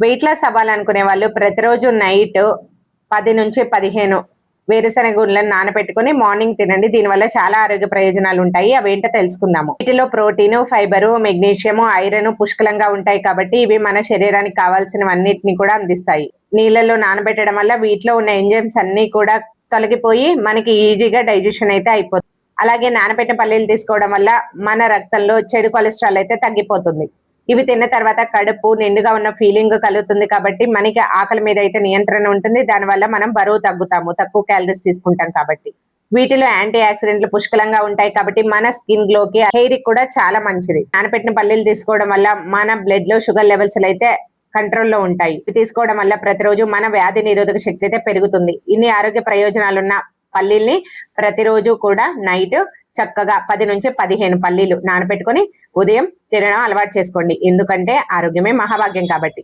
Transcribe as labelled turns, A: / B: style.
A: Weight loss అవ్వాలనుకునే వాళ్ళు ప్రతిరోజు night 10 నుంచి 15 వేరుశనగ గుండ్లను నానబెట్టుకుని మార్నింగ్ తినండి. దీనివల్ల చాలా ఆరోగ్య ప్రయోజనాలు ఉంటాయి. అవేంటో తెలుసుకుందాము. వీటిలో ప్రోటీన్, ఫైబరు, మెగ్నీషియం, ఐరన్ పుష్కలంగా ఉంటాయి కాబట్టి ఇవి మన శరీరానికి కావాల్సినవన్నిటిని కూడా అందిస్తాయి. నీళ్ళలో నానబెట్టడం వల్ల వీటిలో ఉన్న ఎంజైమ్స్ అన్ని కూడా తొలగిపోయి మనకి ఈజీగా డైజెషన్ అయితే అయిపోతుంది. అలాగే నానబెట్టిన పల్లీలు తీసుకోవడం వల్ల మన రక్తంలో చెడు కొలెస్ట్రాల్ అయితే తగ్గిపోతుంది. ఇవి తిన్న తర్వాత కడుపు నిండుగా ఉన్న ఫీలింగ్ కలుగుతుంది కాబట్టి మనకి ఆకలి మీద అయితే నియంత్రణ ఉంటుంది. దానివల్ల మనం బరువు తగ్గుతాము, తక్కువ క్యాలరీస్ తీసుకుంటాం కాబట్టి. వీటిలో యాంటీ ఆక్సిడెంట్లు పుష్కలంగా ఉంటాయి కాబట్టి మన స్కిన్ గ్లోకి, హెయిర్ కూడా చాలా మంచిది. నానబెట్టిన పల్లీలు తీసుకోవడం వల్ల మన బ్లడ్ లో షుగర్ లెవెల్స్ అయితే కంట్రోల్లో ఉంటాయి. ఇవి తీసుకోవడం వల్ల ప్రతిరోజు మన వ్యాధి నిరోధక శక్తి అయితే పెరుగుతుంది. ఇన్ని ఆరోగ్య ప్రయోజనాలున్న పల్లీల్ని ప్రతిరోజు కూడా నైట్ చక్కగా 10 నుంచి 15 పల్లీలు నానబెట్టుకొని ఉదయం తినడం అలవాటు చేసుకోండి. ఎందుకంటే ఆరోగ్యమే మహాభాగ్యం కాబట్టి.